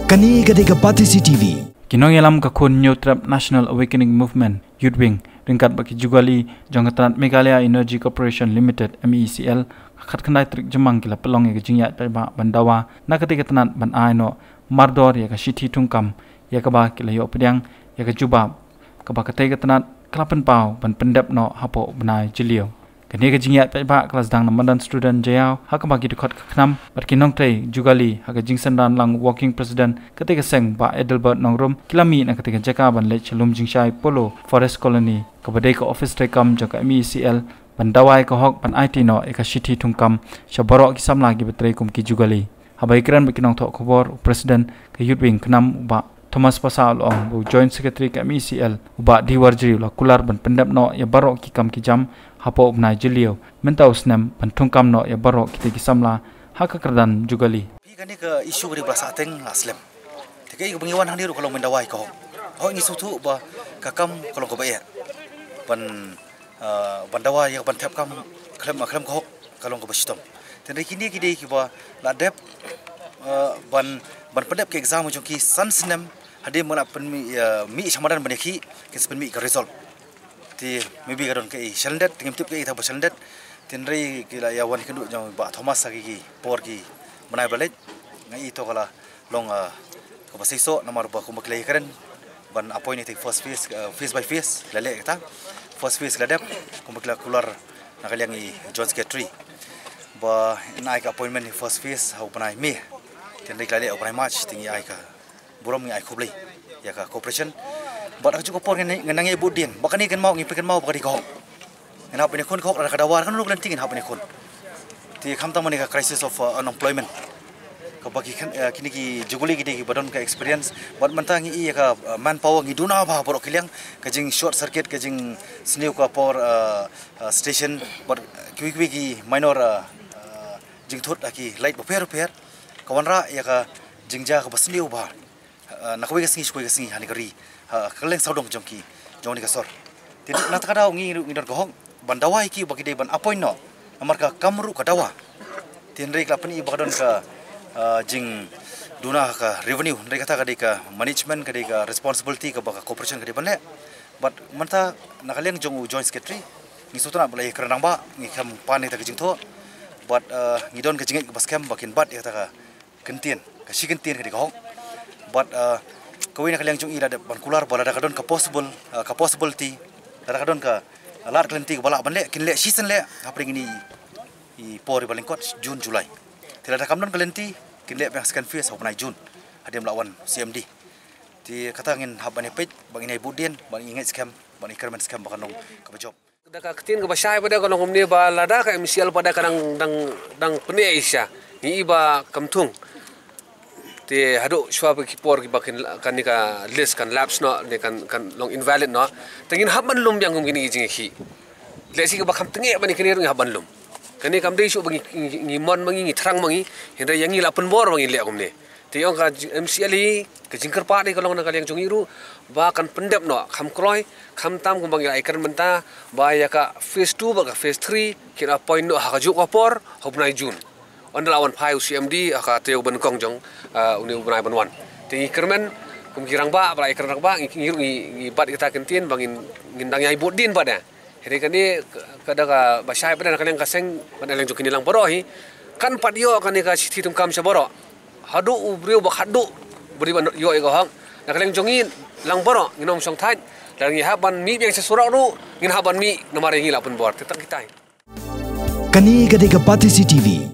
Kani gadega Pati CTV. Kinong yalam kakun New Trap National Awakening Movement Youth Wing ringkat baki jugali jangkatan Meghalaya Energy Corporation Limited MECL khat khandai trik jemang kila pelong ya jingya ba bandawa na ketika tenan ban aino mardor ya ka shithi tungkam ya ka ba kila yo pediang ya ka juba ka ba ketika tenan kelapen pau ban pendap no hapo benai jilio kini ka jingya ba kelas dang namandan student jayau ha ka bagi dikot khnam bat kinong tei jugali ha ka jingsan dan lang working president ketika seng ba Edelbert nongrum kilami na ketika jaka ban le chelum jingshai polo forest colony ka badai ka office rekam jaka MECL bandawai ka hok ban IT no eka shithi tungkam shabaro ki samla gi betrei kum ki jugali habai kran bikinong thok khobor president ka youth wing khnam ba Thomas Pasal ong bu joint secretary ka MECL uba diwarjri la kular ban pendap no ya barok ki kam ki jam hapo ubnai jilio mentau snam ban tungkam no ya barok ki samla haka kerdan jugali kani ke isu di bahasa ateng aslam tikai ke bengiwan handiru kalau mendawai ko ho ngi sutu ba kakam kalau ko bayar ban bandawa yang ban tap kam klem ko kalau ko bastom tendai kini kidei ki ba la dep ban pendap ke exam jo ki san sinem hade mana pen mi samadan baneki ke pen mi ka result ti maybe kadon ke shaldet tingem tip ke ta shaldet tendai kila ya wan kendu jo ba Thomas ki por ki menai balik ngai itu kala long ko basiso nomor ba ko maklay karen ban appointed first face by face lale kita first face ladap ko makla kular nakaliang i John Secretary ba nai ka appointment first face hau panai me tendai lale opai match tingi ai ka burom ngai khoblei ya ka cooperation ba aku juga por ngenangi budin bakani kan mau ngipikan mau bakadi ko ngena pene kon ko ra kadawar kan lu kan tingin ha pene kon ti khamta mani ka crisis of unemployment ka bagi kini ki juguli gide ki badon ka experience bad mantangi i ka manpower ngi duna ba borok kiliang ka jing short circuit ka jing snew ka por station bad kiwi ki minor jing thot aki light repair kawanra ya ka jingja ka basnew ba nakwe ka singi ka singi hani kari kaleng saudong jongki jongni ka sor tin natakada ngi ngidor gohong bandawai ki bagi de ban appoint no amarka kamru kadawa tinrei klapani bakadon ka jing duna ka revenue ndai kata ka management ka responsibility ka baka corporation ka banle but manta nakaleng jong joint secretary ni sutuna balai kerenang ba ni kam pane ta jing tho but ngidon ka jinget ka baskem bakin bat ya ta ka kentien ka sikentien ka hong but kawin nakaleng jong ida ban kular bala kadon ka possibility kadon ka lar klenti bala banle kinle season le apring ini i pori balengkot June Julai tidak ada kamdon klenti kinle yang second phase hau June ada melawan CMD ti kata ngin habane page bangin budien bang ingat scam bang increment scam bakanong ka job daka ketin ka basai pada kalau ngomne ba lada ka MCL pada kadang dang pene isya ni iba kamtung ti hadu shwa ba kipor ki bakin kan ni ka list kan lapse no ni kan long invalid no tengin haban lum yang gini jingi khi lesi ka bakam tenge ba ni kini ng haban lum kani kam dei su bangi ngimon mangi ngitrang mangi hindra yangi lapen bor mangi le akumne ti ong ka MCL ka jingker pa ni kalong na kaliang jungiru ba kan pendap no kham kroi kham tam kum bangi aikar menta ba ya ka phase 2 ba ka phase 3 kira point no ha ka juk opor hobnai June on lawan phai CMD ka teu ban kong jong uni ubnai ban wan ti kermen kum kirang ba ba aikar nak ba ngiru ngi bat kita kentien bangin ngindang yai bodin pada jadi kani kada ka basai pada nakaliang kaseng pada lang jukini lang boro hi kan padio kani ka sithi tungkam sa boro hadu ubrio ba hadu beri ban yo ego hang nakaliang jongin lang boro nginom song thai lang haban mi yang sesurau ru ngin haban mi nomar ngi lapun bor tetang kita Kani gadega Pati CTV.